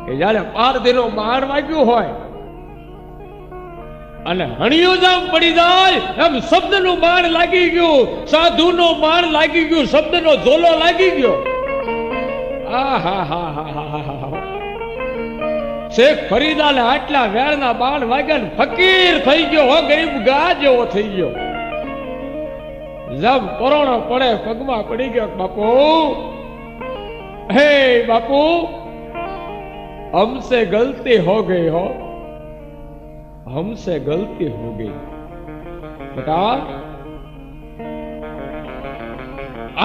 કે જયારે પારધીનો બાણ વાગ્યું હોય અને હણિયો જામ પડી જાય એમ શબ્દનું બાણ લાગી ગયું, સાધુનો બાણ લાગી ગયું, શબ્દનો ઝોલો લાગી ગયો. શેખ ફરીદાને આટલા વેરના બાણ વાગ્યા ને ફકીર થઈ ગયો હો, ગરીબ ગા જેવો થઈ ગયો. જબ કોરોનો પડે પગમાં પડી ગયો, બાપુ હે બાપુ हमसे गलती हो गई हो, हमसे गलती हो गई बेटा.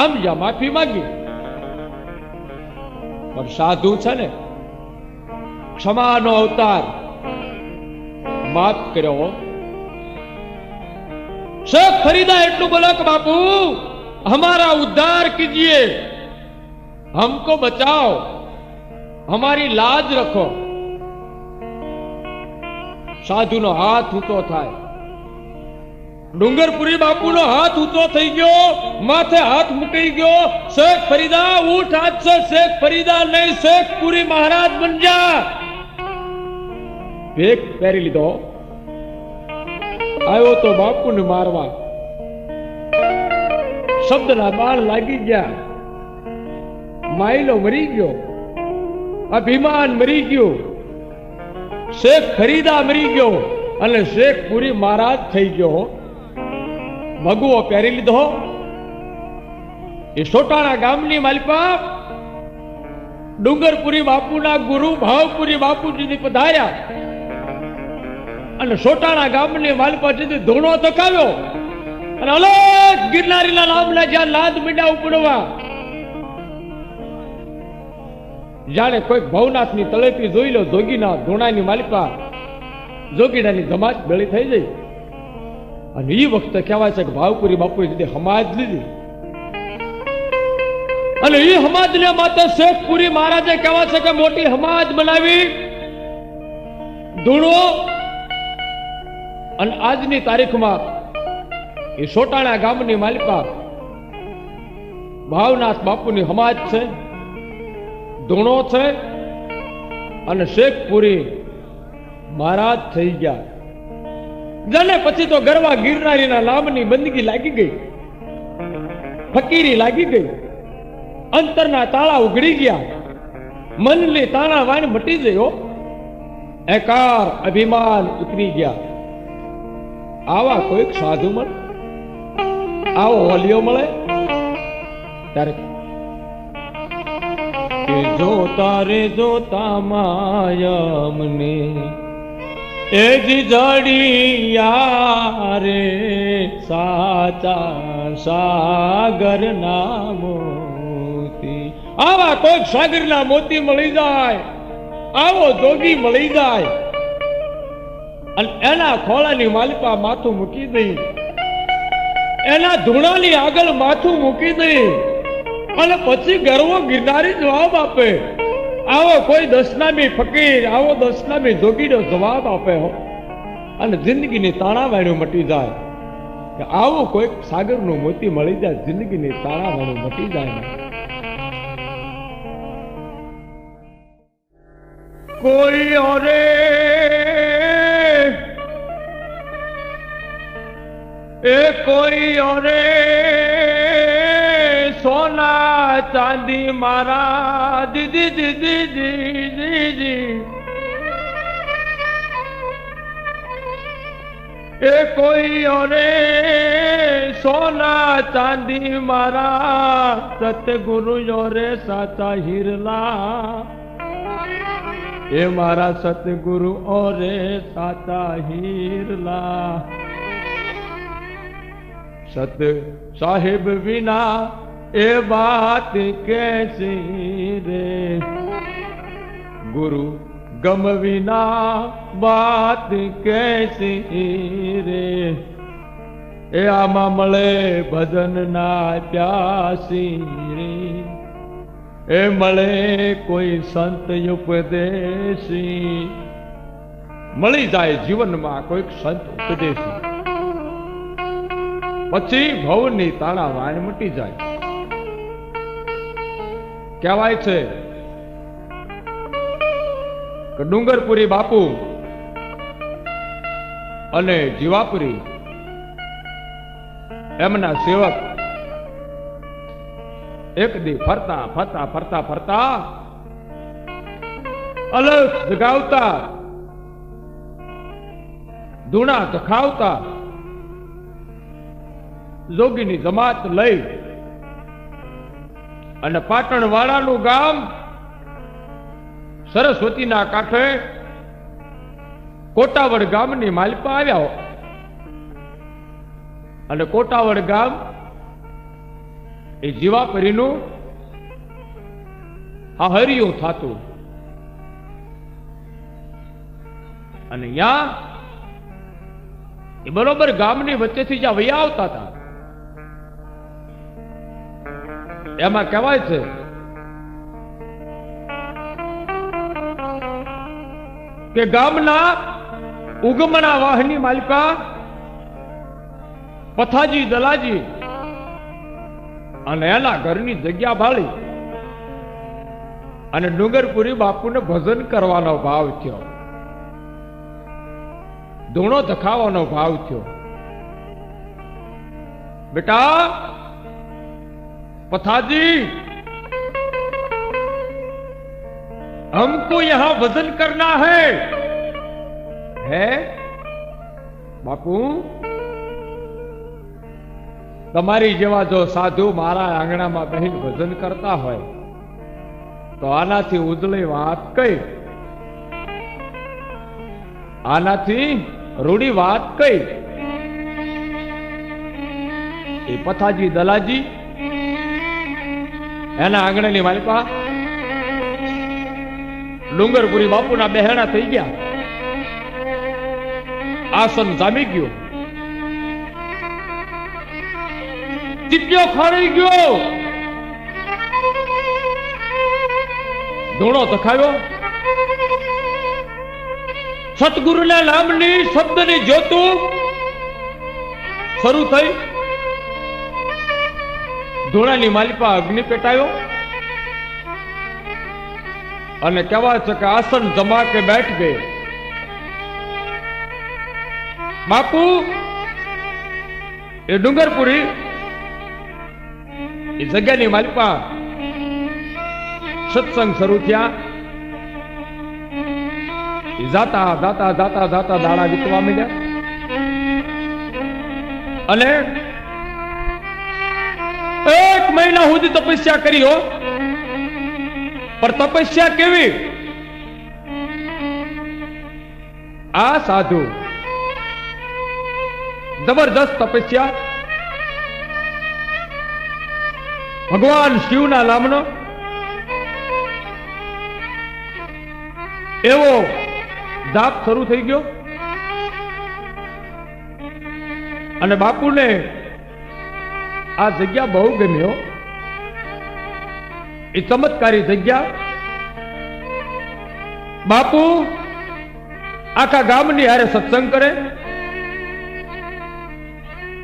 આમ જા માફી માંગી. પણ સાધુ છે ને ક્ષમાનો અવતાર, માફ કર્યો. शेख फरीदा એટલું બોલો કે બાપू हमारा उद्धार कीजिए, हमको बचाओ, हमारी लाज रखो. साधुનો હાથ ઊંચો થાય. ડુંગરપુરી બાપુનો હાથ ઊંચો થઈ ગયો, માથે હાથ મૂકી ગયો. शेख फरीदा उठ हाथ से, शेख फरीदा नहीं शेखपुरी महाराज बन जा. ભેગ પહેરી લીધો. આવ્યો તો બાપુને મારવા. શબ્દના બાણ લાગી ગયા. માયલો મરી ગયો, અભિમાન મરી ગયું, શેખ ફરીદા મરી ગયો અને શેખપુરી મહારાજ થઈ ગયો. ભગવો પહેરી લીધો. એ સોટાણા ગામની માલિપા ડુંગરપુરી બાપુના ગુરુ ભાવપુરી બાપુજીની પધાર્યા અને સોટાણા ગામની માલિપાજીથી ધૂણો તકાવ્યો અને અલગ ગિરનારીના નામના જ્યાં લાદ મીંડા ઉપડવા. જાણે કોઈ ભવનાથની તળેટી જોઈ લો, જોગીના ધોણાની માલિકા જોગીડાની જમાત ભેળી થઈ ગઈ. અને એ વખતે કહેવાય છે કે ભાવપુરી બાપુએ સીધી હમાજ લીધી અને એ હમાજને માતા શેખપુરી મહારાજે કહેવાય છે કે મોટી હમાજ બનાવી ધૂણો. અને આજની તારીખમાં એ સોટાણા ગામની માલિકા ભાવનાથ બાપુની હમાજ છે, ધૂણો છે અને શેખપુરી મહારાજ થઈ ગયા. જેને પછી તો ગરવા ગિરનારીના નામની બંદગી લાગી ગઈ, ફકીરી લાગી ગઈ, અંતરના તાળા ઉઘડી ગયા, મનની તાણા વાણ મટી ગયો, એકાર અભિમાન ઉતરી ગયા. આવા કોઈક સાધુ મળે, આવો હોલિયો મળે ત્યારે કે જોતા રે જોતા માયમને એ જ જડિયા રે સાચા સાગરના મોતી. આવા કોઈક સાગરના મોતી મળી જાય, આવો જોગી મળી જાય અને એના ખોળાની માલિકા માથું મૂકી દઈ, એના ધૂણાની આગળ માથું મૂકી દઈ અને પછી ગરવો ગિરનારી જવાબ આપે. આવો કોઈ દસનામી ફકીર, આવો દસનામી જોગીનો જવાબ આપે અને જિંદગીની તાણાવાણું મટી જાય. કે આવો કોઈક સાગરનું મોતી મળી જાય, જિંદગીની તાણાવાણું મટી જાય. કોઈ ઓરે એ કોઈ ઓરે સોના ચાંદી મારા દીદી દીદી દીદી એ કોઈ ઓરે સોના ચાંદી મારા સતગુરુ ઓરે સાચા હીરલા. એ મારા સતગુરુ ઓરે સાચા હીરલા. सत साहिब विना ए बात कैसी रे, गुरु गम विना बात कैसी रे. ए आमा મળે ભજન ના પ્યાસી રે, એ મળે કોઈ સંત ઉપદેશી. મળી જાય જીવનમાં કોઈક સંત ઉપદેશી, પછી ભવની તાળા વાણ મટી જાય. કહેવાય છે કે ડુંગરપુરી બાપુ અને જીવાપુરી એમના સેવક એક દી ફરતા ફરતા ફરતા ફરતા અલગ જગાવતા ધૂણા તખાવતા જોગીની જમાત લઈ અને પાટણ વાળાનું ગામ સરસ્વતીના કાંઠે કોટાવડ ગામની માલિપા આવ્યા અને કોટાવડ ગામ એ જીવાપરીનું આ હરિયું થાતું અને ત્યાં એ બરોબર ગામની વચ્ચેથી જ્યાં વૈયા આવતા હતા એમાં કહેવાય છે કે ગામના ઉગમણા વાહની માલિકા પથાજી દલાજી અને એના ઘરની જગ્યા ભાળી અને ડુંગરપુરી બાપુને ભજન કરવાનો ભાવ થયો, ધૂણો ધખાવાનો ભાવ થયો. बेटा पथाजी हमको यहां वजन करना है बापू તમારી જેવા જો સાધુ મારા આંગણામાં બહેન ભજન કરતા હોય તો આનાથી ઉજળી વાત કઈ, આનાથી રૂડી વાત કઈ. એ પથાજી દલાજી એના આંગણાની માલિકા ડુંગરપુરી બાપુના બહેણા થઈ ગયા, આસન જામી ગયો, ચીપિયો ખાડી ગયો, ધૂણો તખાવ્યો, સતગુરુના નામની શબ્દની જ્યોતું શરૂ થઈ, ધૂણાની માલિકા અગ્નિ પેટાયો અને કહેવાય છે કે આસન જમા કે બેઠ ગયે. બાપુ એ ડુંગરપુરી એ જગ્યાની માલિકા સત્સંગ શરૂ થયા. જાતા જાતા જાતા જાતા દાડા વીતવા માંડ્યા અને 1 મહિના સુધી તપસ્યા કરી હો. પણ તપસ્યા કેવી? આ સાધુ જબરદસ્ત તપસ્યા, ભગવાન શિવના નામનો એવો જાપ શરૂ થઈ ગયો અને બાપુને આ જગ્યા બહુ ગમ્યો. એ ચમત્કારી જગ્યા. બાપુ આખા ગામની હારે સત્સંગ કરે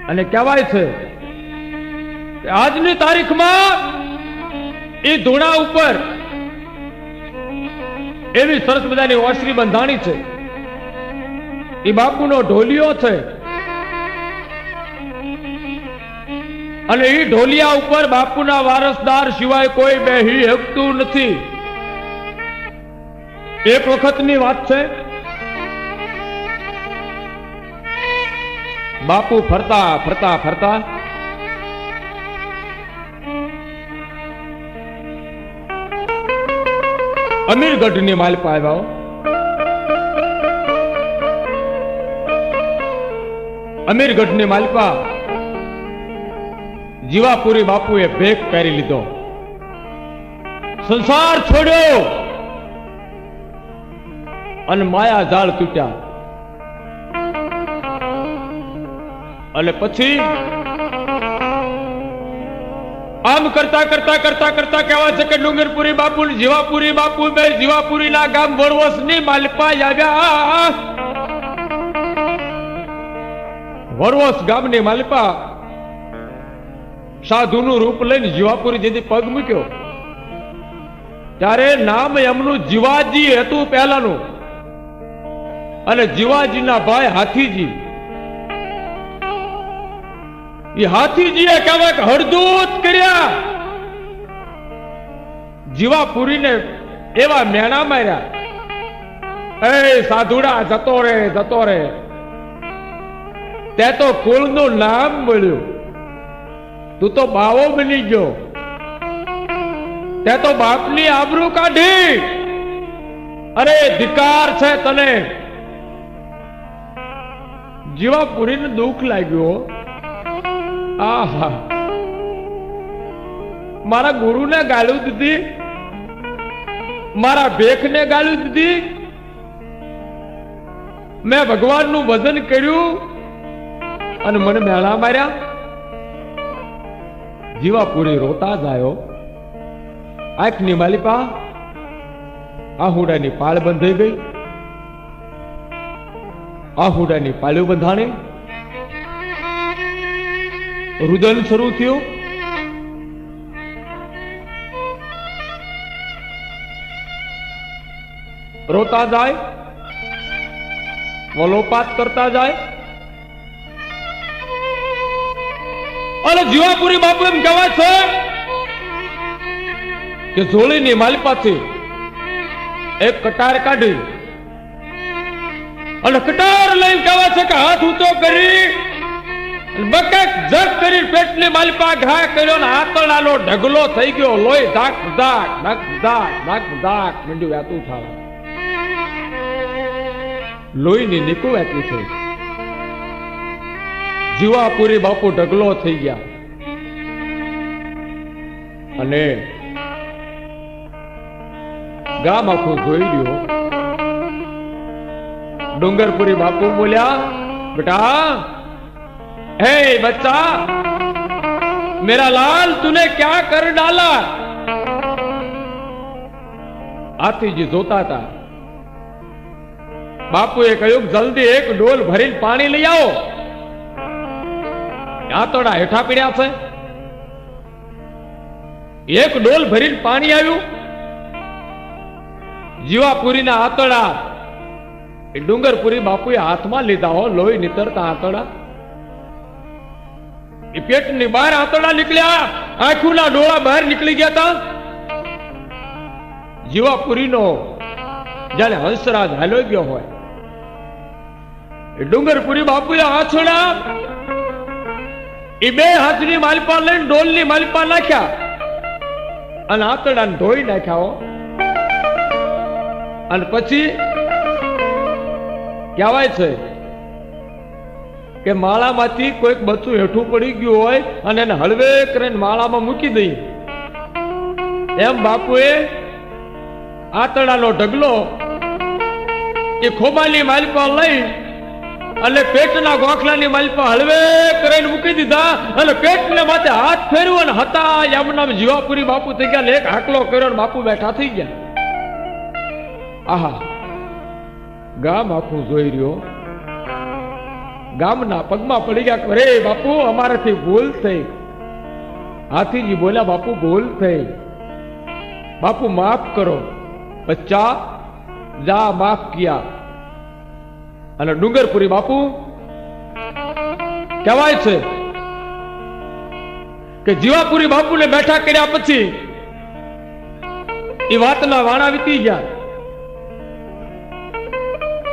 અને કહેવાય છે કે આજની તારીખમાં એ ધૂણા ઉપર એવી સરસ મજાની ઓસરી બંધાણી છે. એ બાપુનો ઢોલિયો છે અને એ ઢોલિયા ઉપર બાપુના વારસદાર સિવાય કોઈ બેહી શકતું નથી. એક વખતની વાત છે, બાપુ ફરતા ફરતા ફરતા અમીરગઢની માલિકા આવ્યા. અમીરગઢની માલિકા જીવાપુરી બાપુએ ભેખ પહેરી લીધો, સંસાર છોડ્યો અને માયા જાળ તૂટ્યા. અને પછી આમ કરતા કરતા કરતા કરતા કહેવાય છે કે ડુંગરપુરી બાપુ જીવાપુરી બાપુ બે જીવાપુરીના ગામ વરવસની માલિકા આવ્યા. વરવસ ગામની માલિકા સાધુનું રૂપ લઈને જીવાપુરી જેથી પગ મૂક્યો ત્યારે નામ એમનું જીવાજી હતું પહેલાનું, અને જીવાજીના ભાઈ હાથીજી. એ હાથીજીએ કહેવાય કે હળદૂત કર્યા, જીવાપુરીને એવા મેણા માર્યા, એ સાધુડા જતો રે જતો રે. તે તો કુળનું નામ મળ્યું, તું તો બાવો બની ગયો, તે તો બાપની આબરૂ કાઢી. અરે ધિકાર છે તને. જીવાપુરીને દુઃખ લાગ્યું. આહા, મારા ગુરુને ગાળું દીધી, મારા ભેખને ગાળું દીધી, મેં ભગવાનનું ભજન કર્યું અને મને મેળા માર્યા. જીવાપુરી રોતા જાયો. આંખની માલિપા આહુડાની પાળ બંધાઈ ગઈ, આહુડાની પાળ્યું બંધાણી. રુદન શરૂ થયું. રોતા જાય, વલોપાત કરતા જાય. અને જીવાપુરી બાપુ એમ કહેવાય છે કે ઝોળીની માલિપાથી એક કટાર કાઢી અને કટાર લઈને કહેવાય છે કે હાથ ઊંચો કરી બકેટ જગ કરી પેટની માલિપા ઘા કર્યો ને આતરડાનો ઢગલો થઈ ગયો. લોહી ધાક ધાક ધાક ધાક ધાક ધાક મંડ્યું વહેતું થવા. લોહીની નીકળું વહેતું થઈ. જીવાપુરી બાપુ ઢગલો થઈ ગયા અને ગામ આખું જોઈ ગયો. ડુંગરપુરી બાપુ બોલ્યા, બેટા, हे बच्चा, मेरा लाल तूने क्या कर डाला? हाथीजी जोता था. बापूए કહ્યું જલ્દી એક ડોલ ભરીને પાણી લઈ આવો. આતોડા હેઠા પીડ્યા છે. એક ડોલ ભરીને પાણી આવ્યું. જીવાપુરીના આતોડા એ ડુંગરપુરી બાપુએ હાથમાં લીધા હો. લોહી નીતરતા આતોડા એ પેટની બહાર આતોડા નીકળ્યા. આંખોના ડોળા બહાર નીકળી ગયા હતા. જીવાપુરીનો જાણે હંસરાજ હાલ્યો ગયો હોય. ડુંગરપુરી બાપુએ આંછડા એ બે હાથની માલપા લઈને ડોલની માલપા નાખ્યા અને આતડાને ધોઈ નાખ્યા. અને પછી કહેવાય છે કે માળામાંથી કોઈક બચ્ચું હેઠું પડી ગયું હોય અને એને હળવે કરીને માળામાં મૂકી દઈ. એમ બાપુએ આતડાનો ઢગલો એ ખોબાની માલપા લઈ અને પેટના ગોખલાની માલપા હળવે કરીને મૂકી દીધા અને પેટને માથે હાથ ફેર્યો અને હતા એમ નામ જીવાપુરી બાપુ થઈ ગયા. એક હાકલો કર્યો બાપુ બેઠા થઈ ગયા. આહા, ગામ આખું જોઈ રહ્યો. ગામના પગમાં પડી ગયા. અરે બાપુ, અમારાથી ભૂલ થઈ. હાથીજી બોલ્યા, બાપુ ભૂલ થઈ, બાપુ માફ કરો. બચ્ચા જા, માફ કિયા. અને ડુંગરપુરી બાપુ કહેવાય છે કે જીવાપુરી બાપુને બેઠા કર્યા પછી એ વાતના વાણા વીતી ગયા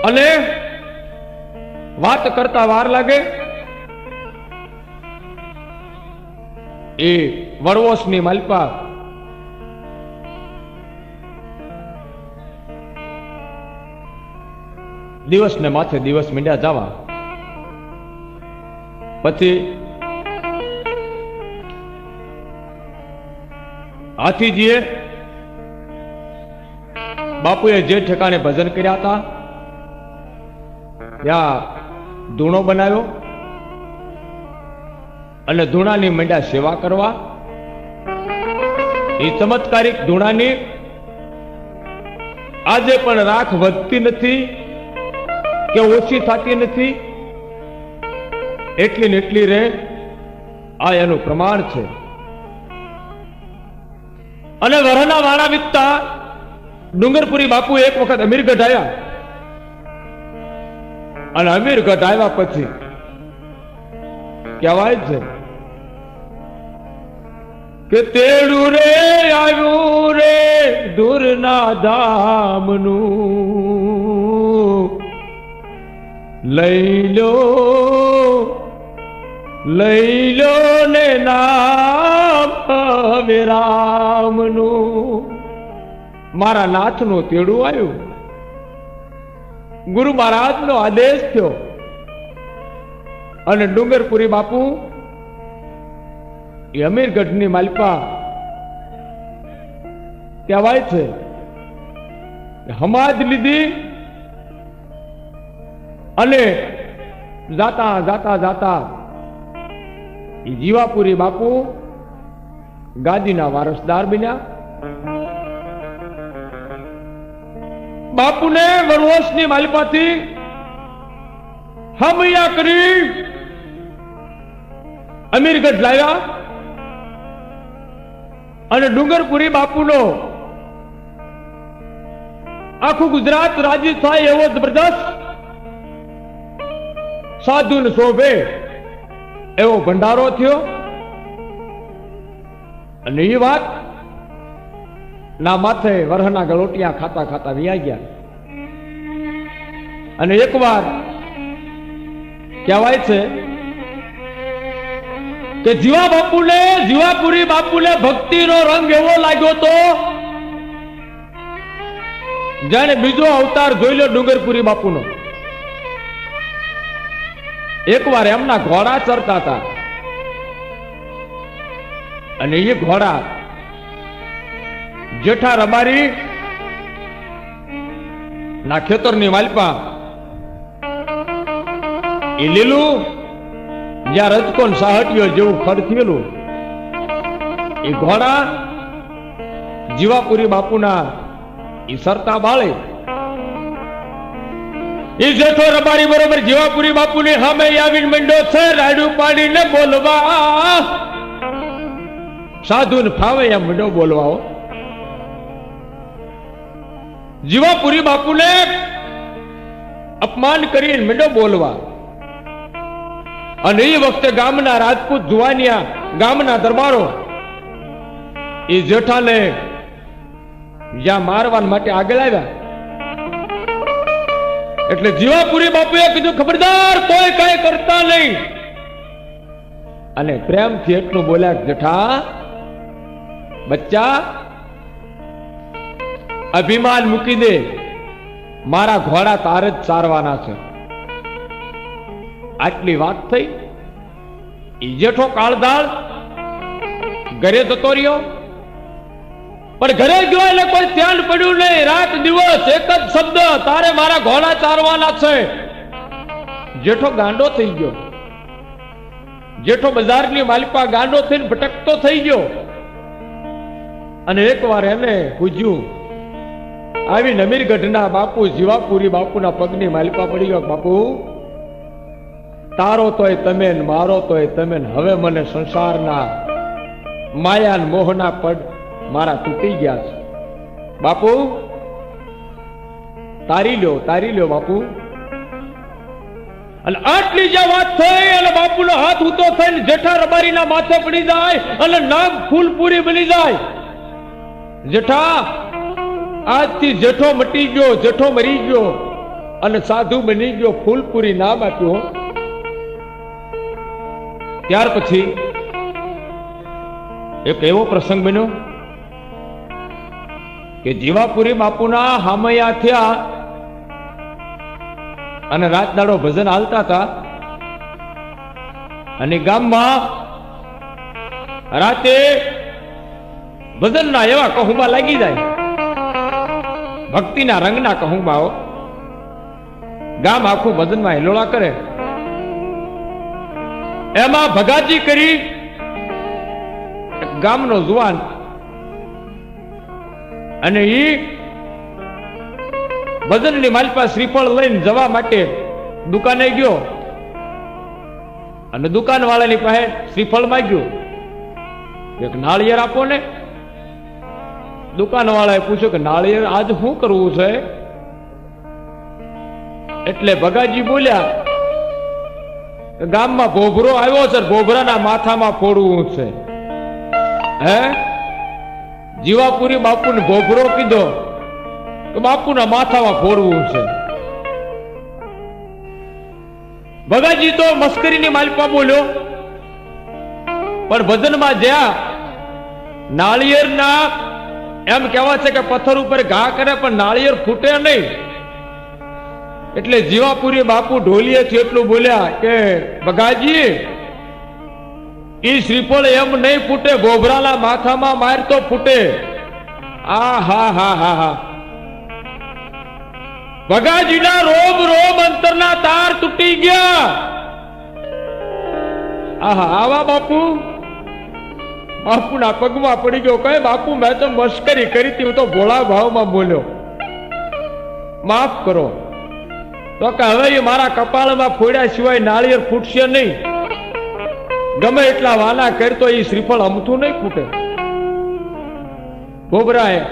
અને વાત કરતા વાર લાગે. એ વડવોશની માલપા દિવસ ને માથે દિવસ મીંડ્યા જવા. પછી હાથીજીએ બાપુએ જે ઠેકાણે ભજન કર્યા હતા ત્યાં ધૂણો બનાવ્યો અને ધૂણાની મીંડ્યા સેવા કરવા. એ ચમત્કારિક ધૂણાની આજે પણ રાખ વધતી નથી કે ઓછી થતી નથી. એટલી ને એટલી રે, આ એનું પ્રમાણ છે. અને વરના વાણા વીતતા ડુંગરપુરી બાપુ એક વખત અમીરગઢ આવ્યા અને અમીરગઢ આવ્યા પછી કહેવાય છે કે તેડું રે આવ્યું રે દૂરના ધામનું લઈ લો ને નામ હવે રામનું. મારા નાથનું તેડું આવ્યું, ગુરુ મહારાજનો આદેશ થયો અને ડુંગરપુરી બાપુ એ અમીરગઢની માલપા કહેવાય છે હમાજ લીધી અને જાતા જાતા જાતા એ જીવાપુરી બાપુ ગાદીના વારસદાર બન્યા. બાપુને વનવાસની માલિપાથી હમૈયા કરી અમીરગઢ લાવ્યા અને ડુંગરપુરી બાપુનો આખું ગુજરાત રાજી થાય એવો જબરદસ્ત સાધુ ને શોભે એવો ભંડારો થયો. અને એ વાત ના માથે વરહના ગલોટિયા ખાતા ખાતા વિયા ગયા. અને એકવાર કહેવાય છે કે જીવાપુરી બાપુને ભક્તિનો રંગ એવો લાગ્યો તો જાણે બીજો અવતાર જોઈ લો ડુંગરપુરી બાપુનો. એકવાર એમના ઘોડા ચરતા હતા અને એ ઘોડા જેઠા રબારી ના ખેતરની માલપા એ લીલું જ્યાં રજકોન સાહટીઓ જેવું ખડ થયેલું એ ઘોડા જીવાપુરી બાપુના ઈ સરતા બાળે. એ જેઠો રબારી બરોબર જીવાપુરી બાપુની સામે આવીને મંડ્યો છે રાડું પાડીને બોલવા. સાધુ ને ફાવે એમ મંડ્યો બોલવા. જીવાપુરી બાપુને અપમાન કરીને મંડ્યો બોલવા. અને એ વખતે ગામના રાજપૂત જુવાનિયા ગામના દરબારો એ જેઠાને જ્યાં મારવા માટે આગળ આવ્યા. એટલે જીવાપુરી બાપુએ કીધું ખબરદાર કોઈ કઈ કરતા નહીં. અને પ્રેમથી એટલું બોલ્યા જેઠા બચ્ચા અભિમાન મૂકી દે, મારા ઘોડા તારે જ ચારવાના છે. આટલી વાત થઈ. ઈ જેઠો કાળધાળ ઘરે જતો રહ્યો. પણ ઘરે ગયો એટલે કોઈ ધ્યાન પડ્યું નહીં. રાત દિવસ એક જ શબ્દ તારે મારા ઘોડા ચારવાના છે. જેઠો ગાંડો થઈ ગયો. જેઠો બજારની માલિપા ગાંડો થઈને ભટકતો થઈ ગયો. અને એકવાર એને પૂછ્યું આવી અમીરગઢના બાપુ જીવાપુરી બાપુના પગની માલિપા પડી ગયો. બાપુ તારો તોય તમે મારો તોય તમે, હવે મને સંસારના માયા મોહના પડ મારા તૂટી ગયા છે. બાપુ તારી લ્યો બાપુ. અને આટલી જે વાત થઈ અને બાપુનો હાથ ઊંચો થઈને જેઠા રબારીના માથે પડી જાય અને નામ ફૂલપુરી બની જાય. જેઠા આજથી જેઠો મટી ગયો, જેઠો મરી ગયો અને સાધુ બની ગયો. ફૂલપુરી નામ આપ્યું. ત્યાર પછી એક એવો પ્રસંગ બન્યો કે જીવાપુરી બાપુના હામૈયા થયા અને રાત દાડો ભજન હાલતા હતા. અને ગામમાં રાતે ભજનના એવા કહુંબા લાગી જાય, ભક્તિના રંગના કહુંબાઓ. ગામ આખું ભજનમાં હિલોળા કરે. એમાં ભગાજી કરી ગામનો જુવાન અને ઈ ભજનની માલપા શ્રીફળ લઈને જવા માટે દુકાને ગયો અને દુકાન વાળાની પાસે શ્રીફળ માંગ્યું. એક નાળિયેર આપો ને. દુકાનવાળાએ પૂછ્યું કે નાળિયેર આજ શું કરવું છે? એટલે ભગાજી બોલ્યા ગામમાં ભોભરો આવ્યો છે, ભોભરાના માથામાં ફોડવું છે. હે જીવાપુરી બાપુને ભોભરો કીધો કે બાપુના માથામાં ફોડવું છે. ભગાજી તો મસ્કરીની માલિપા બોલ્યો, પણ ભજનમાં જ્યાં નાળિયેરના એમ કહેવા છે કે પથ્થર ઉપર ઘા કરે પણ નાળિયેર ફૂટે નહીં. એટલે જીવાપુરી બાપુ ઢોલીએથી એટલું બોલ્યા કે ભગાજી ઈ શ્રીફળ એમ નહીં ફૂટે, ભોભરાના માથામાં માર તો ફૂટે. આ હા હા હા હા. ભગાજીના રોમ રોમ અંતરના તાર તૂટી ગયા. આહા આવા બાપુ બાપુના પગમાં પડી ગયો. કહે બાપુ મેં તો મસ્કરી કરી હતી, હું તો ભોળા ભાવમાં બોલ્યો, માફ કરો. તો કે હવે એ મારા કપાળમાં ફોડ્યા સિવાય નાળિયેર ફૂટશે નહીં. ગમે એટલા વાના કરતો એ શ્રીફળ અમથું નહીં ફૂટે. ભોભરાએ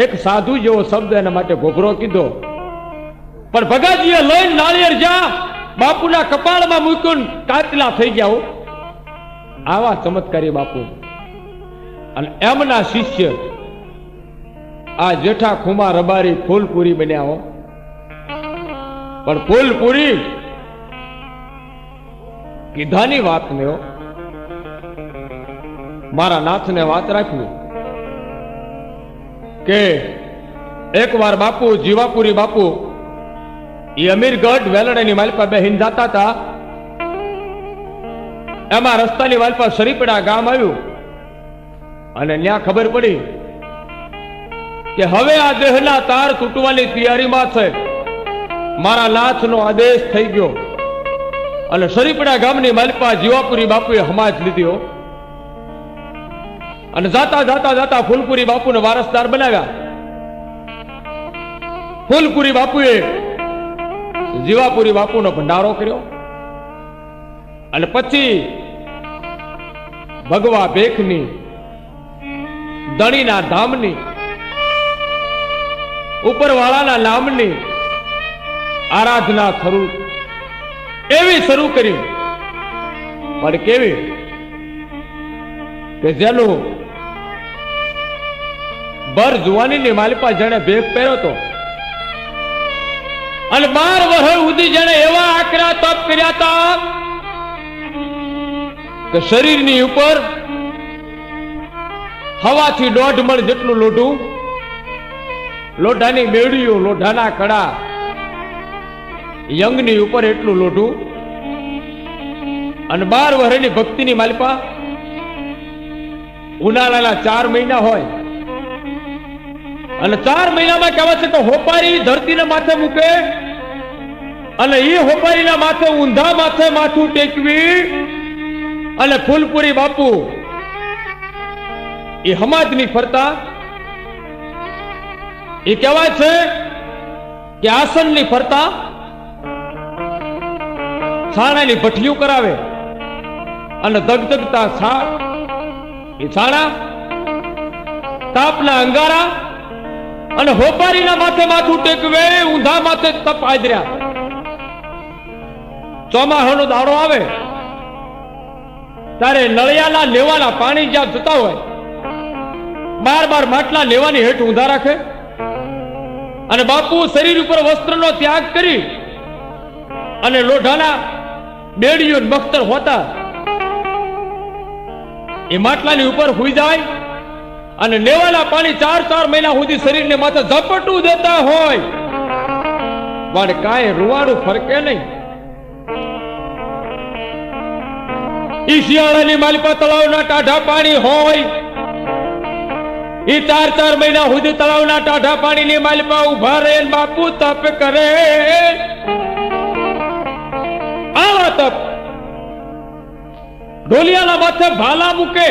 એક સાધુ જેવો શબ્દ એના માટે ભોભરો કીધો, પણ ભગાજીએ લઈને નાળિયેર જ્યાં બાપુના કપાળમાં મૂક્યું કાચલા થઈ ગયા. આવા ચમત્કારી બાપુ. અને એમના શિષ્ય આ જેઠા ખુમા રબારી ફૂલપુરી બન્યા. પણ ફૂલપુરી કીધાની વાત ને મારા નાથને વાત રાખ્યું કે એકવાર બાપુ જીવાપુરી બાપુ એ અમીરગઢ વેલડાની માલપા બેહીન જતા હતા. એમાં રસ્તાની માલપા શરીપડા ગામ આવ્યું અને ત્યાં ખબર પડી કે હવે આ દેહના તાર તૂટવાની તૈયારીમાં છે. મારા નાથનો આદેશ થઈ ગયો અને શરીપડા ગામની માલપા જીવાપુરી બાપુએ હમાજ લીધો અને જાતા જાતા જાતા ફૂલપુરી બાપુને વારસદાર બનાવ્યા. ફૂલપુરી બાપુએ જીવાપુરી બાપુનો ભંડારો કર્યો અને પછી ભગવા ભેખની ધણીના ધામની ઉપરવાળાના નામની આરાધના એવી શરૂ કરી. પણ કેવી કે જેનું ભર જુવાનીની માલિપા જેને ભેખ પહેર્યો હતો અને 12 વર્ષ સુધી જેને એવા આકરા તપ કર્યા હતા કે શરીરની ઉપર હવાથી 1.5 મણ જેટલું લોઢું, લોઢાની બેડીઓ, લોઢાના કડા, યંગની ઉપર એટલું લોઢું અને 12 વર્ષની ભક્તિની માલિપા ઉનાળાના 4 મહિના હોય અને 4 મહિનામાં કહેવાય છે કે હોપારી ધરતીને માથે મૂકે અને એ હોપારીના માથે ઊંધા માથે માથું ટેકવી અને ફૂલપુરી બાપુ એ હમાજની ફરતા એ કહેવાય છે કે આસનની ફરતા છાણાની ભઠલીઓ કરાવે અને ધગધગતા એ છાણા, તાપના અંગારા અને હોપારીના માથે માથું ટેકવે, ઊંધા માથે તપ આદર્યા. ચોમાસાનો દાડો આવે ત્યારે નળિયાના લેવાના પાણી જ્યાં જતા હોય 12 માટલા લેવાની હેઠ ઊંધા રાખે અને બાપુ શરીર ઉપર વસ્ત્રનો ત્યાગ કરી અને લોઢાના બેડીઓ બખ્તર હોતા એ માટલાની ઉપર હુઈ જાય અને લેવાના પાણી 4 મહિના સુધી શરીરને માથે ઝપટું દેતા હોય પણ કાંઈ રૂવાડું ફરકે નહીં. ઈ શિયાળાની માલિપા તળાવના ટાઢા પાણી હોય, ઈ 4 મહિના સુધી તળાવના ટાઢા પાણીની માલિપા ઉભા રહે બાપુ તપ કરે. આવા તપ ઢોલિયાના માથે ભાલા મૂકે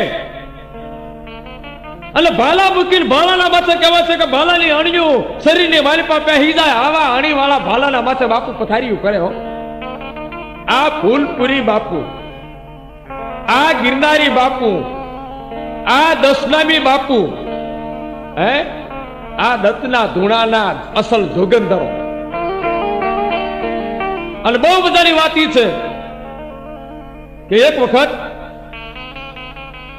અને ભાલા મૂકીને ભાલાના માથે કહેવાય છે કે ભાલાની અણીઓ શરીરની માલિપા પહેરી જાય. આવા અણી વાળા ભાલાના માથે બાપુ પથારીયું કરે. આ ફૂલપુરી બાપુ, આ ગિરનારી બાપુ, આ દશનામી બાપુ હે આ દત્તના ધૂણાના અસલ જોગંદરો. અને બહુ બધાની વાત છે કે એક વખત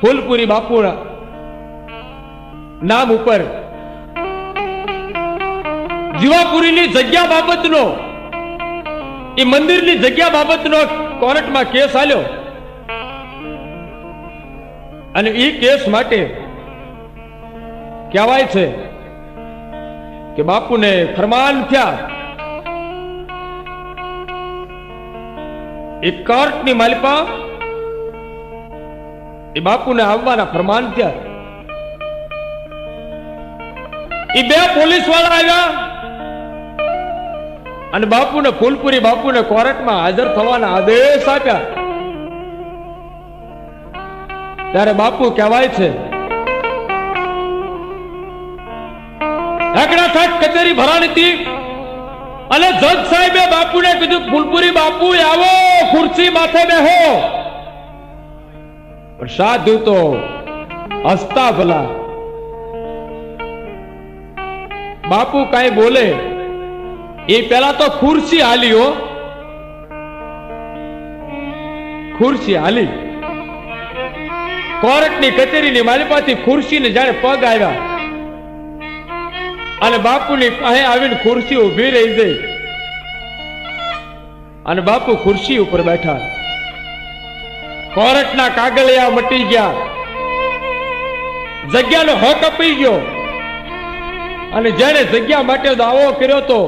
ફૂલપુરી બાપુના નામ ઉપર જીવાપુરીની જગ્યા બાબતનો, એ મંદિરની જગ્યા બાબતનો કોર્ટમાં કેસ આલ્યો. અને એ કેસ માટે કહેવાય છે કે બાપુને ફરમાન થયા, એ કોર્ટની માલિપા એ બાપુને આવવાના ફરમાન થયા. એ બે પોલીસ વાળા આવ્યા અને બાપુને ફૂલપુરી બાપુને કોર્ટમાં હાજર થવાના આદેશ આપ્યા. ત્યારે બાપુ કહેવાય છે ઢાકડા થાક કચેરી ભરાણી હતી અને જજ સાહેબે બાપુને કીધું ફૂલપુરી બાપુ આવો, ખુરશી માથે બેહો. પણ સાધુ તો હસતા ભલા. બાપુ કઈ બોલે એ પેલા તો ખુરશી હાલી, હો ખુરશી હાલી. કોર્ટની કચેરીની માલિપાથી ખુરશીને જાણે પગ આવ્યા અને બાપુની પાસે આવીને ખુરશી ઉભી રહી ગઈ અને બાપુ ખુરશી ઉપર બેઠા. કોર્ટના કાગળિયા મટી ગયા, જગ્યાનો હક અપાઈ ગયો અને જેને જગ્યા માટે દાવો કર્યો તો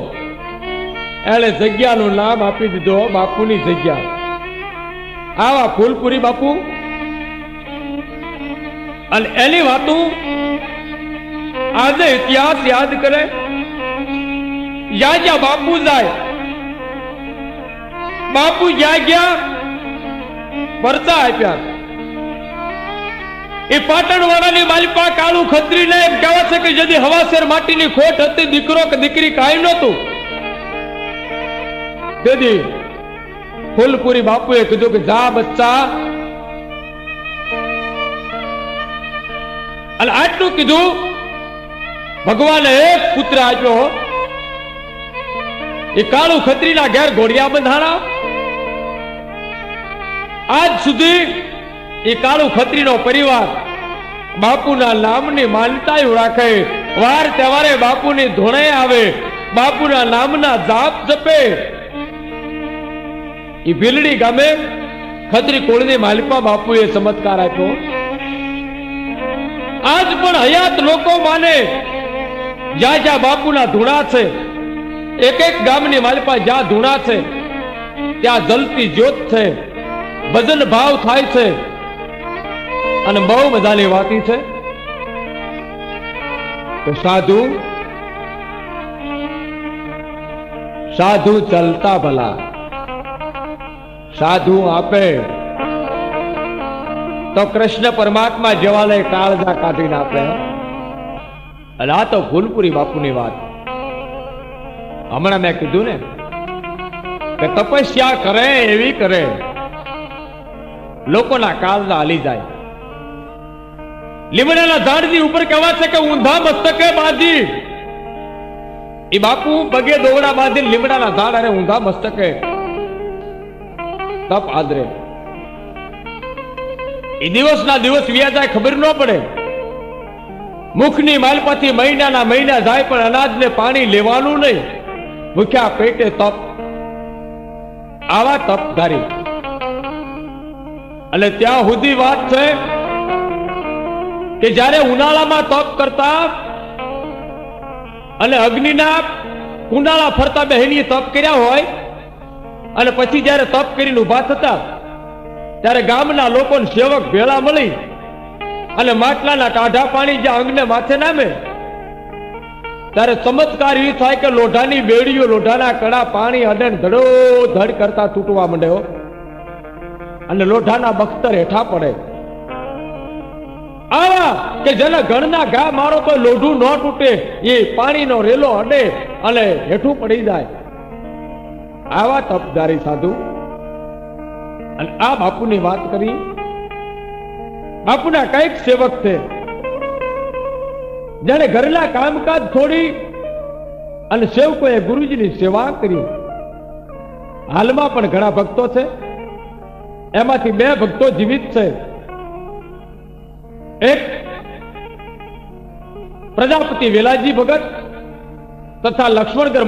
એને જગ્યાનું નામ આપી દીધો બાપુની જગ્યા. આવા ફૂલપુરી બાપુ. અને એની વાતો આજે ઇતિહાસ યાદ કરે. જ્યાં બાપુ જાય, બાપુ જ્યાં ગયા પરચા આપ્યા. એ પાટણ વાળાની માલિપા કાળું ખત્રીને એમ કહેવાય છે કે જદી હવાસેર માટીની ખોટ હતી, દીકરો કે દીકરી કાંઈ નહોતું. તેથી ફૂલપુરી બાપુએ કીધું કે જા બચ્ચા. અને આટલું કીધું, ભગવાને એક પુત્ર આપ્યો. એ કાળું ખત્રીના ઘેર ઘોડિયા બંધાણા. આજ સુધી એ કાળું ખત્રીનો પરિવાર બાપુના નામની માનતા રાખે. વાર તહેવારે બાપુની ધોણે આવે, બાપુના નામના જાપ જપે. એ ભીલડી ગામે ખત્રી કોળની માલિપા બાપુએ ચમત્કાર આપ્યો. આજ પણ હયાત લોકો માને જ્યાં જ્યાં બાપુના ધૂણા છે, એક એક ગામની માલિપા જ્યાં ધૂણા છે ત્યાં જલતી જ્યોત છે, ભજન ભાવ થાય છે. અને બહુ મજાની વાતી છે કે સાધુ સાધુ ચલતા ભલા. સાધુ આપે તો કૃષ્ણ પરમાત્મા જેવાને કાળજા કાઢીને આપે. અને આ તો ફૂલપુરી બાપુની વાત. હમણાં મેં કીધું ને કે તપસ્યા કરે એવી કરે, લોકોના કાળજા હાલી જાય. લીમડાના ઝાડની ઉપર કહેવાય છે કે ઊંધા મસ્તકે બાંધી. એ બાપુ પગે દોરડા બાંધી લીમડાના ઝાડ અને ઊંધા મસ્તકે તપ આદરે. એ દિવસના દિવસ વ્યા જાય ખબર ન પડે. મુખની માલપાથી મહિનાના મહિના જાય પણ અનાજને પાણી લેવાનું નહીં. ભૂખ્યા પેટે તપ. આવા તપધારી. અને ત્યાં સુધી વાત છે કે જ્યારે ઉનાળામાં તપ કરતા અને અગ્નિના કુંડાળા ફરતા બહેનીએ તપ કર્યા હોય અને પછી જ્યારે તપ કરીને ઉભા થતા ત્યારે ગામના લોકોને સેવક ભેળા મળી અને માટલાના ટાઢા પાણી જે અંગને માથે નામે ત્યારે ચમત્કાર એ થાય કે લોઢાની બેડીઓ, લોઢાના કડા પાણી અડે ધડો ધડ કરતા તૂટવા માંડ્યો અને લોઢાના બખ્તર હેઠા પડે. આવા કે જેના ઘરના ઘા મારો તો લોઢું ન તૂટે, એ પાણીનો રેલો અડે અને હેઠું પડી જાય. આવા તપધારી સાધુ. અને આ બાપુની વાત કરી. બાપુના કઈક સેવક છે જેને ઘરના કામકાજ છોડી અને સેવકોએ ગુરુજીની સેવા કરી. હાલમાં પણ ઘણા ભક્તો છે, એમાંથી 2 ભક્તો જીવિત છે. એક પ્રજાપતિ વેલાજી ભગત તથા લક્ષ્મણગર